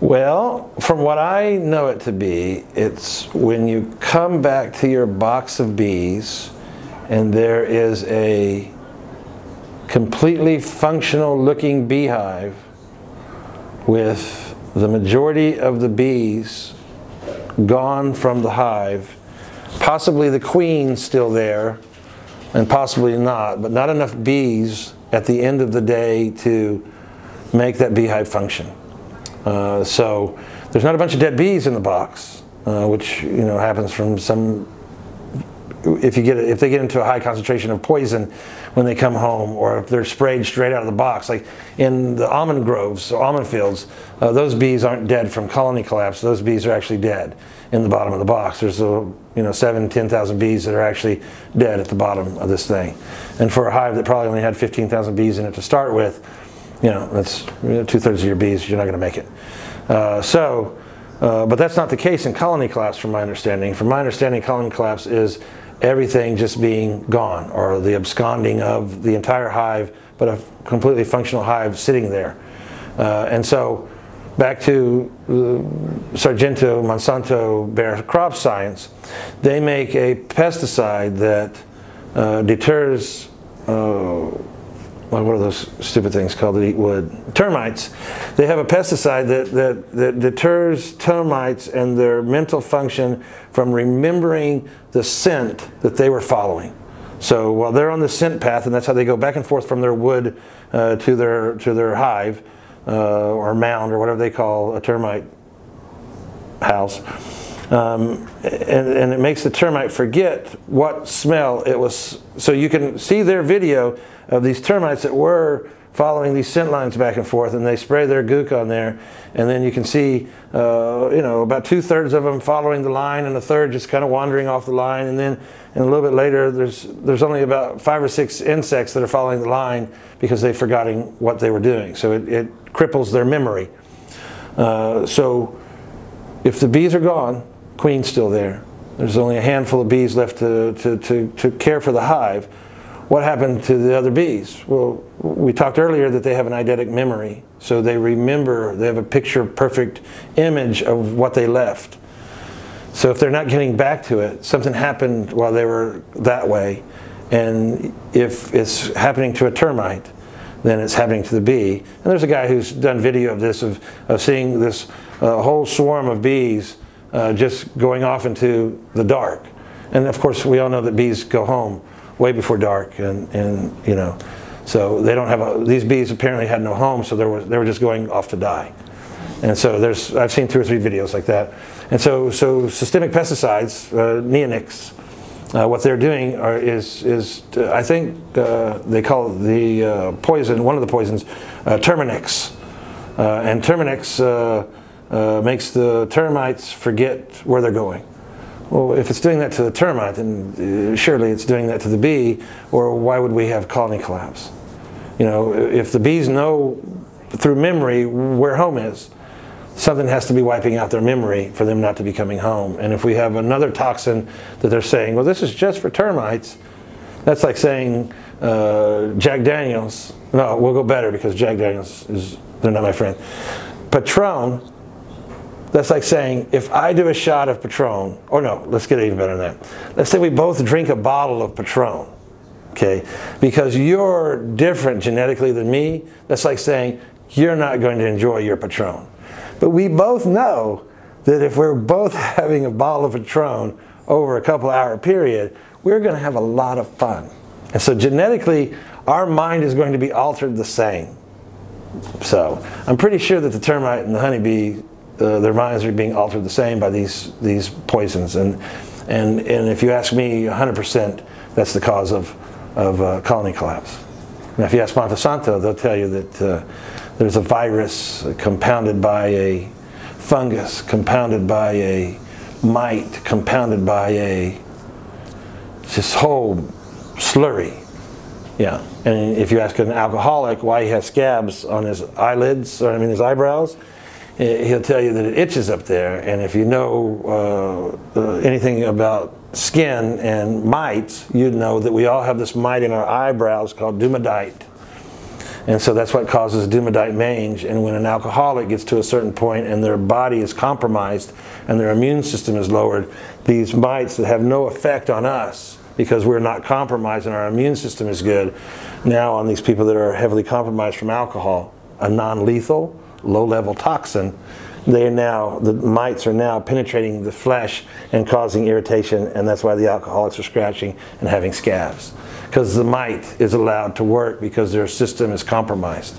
Well, from what I know it to be, it's when you come back to your box of bees and there is a completely functional looking beehive with the majority of the bees gone from the hive, possibly the queen still there and possibly not, but not enough bees at the end of the day to make that beehive function. So there's not a bunch of dead bees in the box, which happens from some. If they get into a high concentration of poison when they come home, or if they're sprayed straight out of the box, like in the almond groves or almond fields, those bees aren't dead from colony collapse. Those bees are actually dead in the bottom of the box. There's 7,000-10,000 bees that are actually dead at the bottom of this thing. And for a hive that probably only had 15,000 bees in it to start with, that's 2/3 of your bees. You're not going to make it. But that's not the case in colony collapse, from my understanding. From my understanding, colony collapse is everything just being gone, or the absconding of the entire hive, but a completely functional hive sitting there. And so, back to Sargento, Monsanto, Bayer crop science, they make a pesticide that deters. What are those stupid things called that eat wood? Termites. They have a pesticide that deters termites and their mental function from remembering the scent that they were following. So while they're on the scent path, and that's how they go back and forth from their wood to their hive or mound or whatever they call a termite house, and it makes the termite forget what smell it was. So you can see their video of these termites that were following these scent lines back and forth, and they spray their gook on there, and then you can see about 2/3 of them following the line, and a third just kind of wandering off the line, and then a little bit later there's only about 5 or 6 insects that are following the line because they've forgotten what they were doing. So it cripples their memory. So if the bees are gone, queen's still there. There's only a handful of bees left to care for the hive. What happened to the other bees? Well, we talked earlier that they have an eidetic memory. So they remember, they have a picture-perfect image of what they left. So if they're not getting back to it, something happened while they were that way. And if it's happening to a termite, then it's happening to the bee. And there's a guy who's done video of this, of seeing this whole swarm of bees just going off into the dark. And of course, we all know that bees go home way before dark, and so they don't have these bees apparently had no home, so they were just going off to die. And so I've seen 2 or 3 videos like that. And so systemic pesticides, neonics, what they're doing is I think they call the poison, one of the poisons, Terminix, and Terminix makes the termites forget where they're going. Well, if it's doing that to the termite, then surely it's doing that to the bee, or why would we have colony collapse? If the bees know through memory where home is, something has to be wiping out their memory for them not to be coming home. And if we have another toxin that they're saying, well, this is just for termites, that's like saying Jack Daniels. No, we'll go better, because Jack Daniels they're not my friend. Patron. That's like saying, if I do a shot of Patron, or no, let's get even better than that. Let's say we both drink a bottle of Patron, okay? Because you're different genetically than me, that's like saying, you're not going to enjoy your Patron. But we both know that if we're both having a bottle of Patron over a couple-hour period, we're going to have a lot of fun. And so genetically, our mind is going to be altered the same. So I'm pretty sure that the termite and the honeybee, their minds are being altered the same by these poisons, and if you ask me, 100%, that's the cause of colony collapse. Now, if you ask Monsanto, they'll tell you that there's a virus compounded by a fungus, compounded by a mite, compounded by this whole slurry. Yeah, and if you ask an alcoholic why he has scabs on his eyelids, or his eyebrows, he'll tell you that it itches up there. And if you know anything about skin and mites, you'd know that we all have this mite in our eyebrows called dumidite. And so that's what causes Dumodite mange. And when an alcoholic gets to a certain point and their body is compromised and their immune system is lowered, these mites that have no effect on us because we're not compromised and our immune system is good, now on these people that are heavily compromised from alcohol, a non-lethal, low-level toxin, the mites are now penetrating the flesh and causing irritation, and that's why the alcoholics are scratching and having scabs. Because the mite is allowed to work because their system is compromised.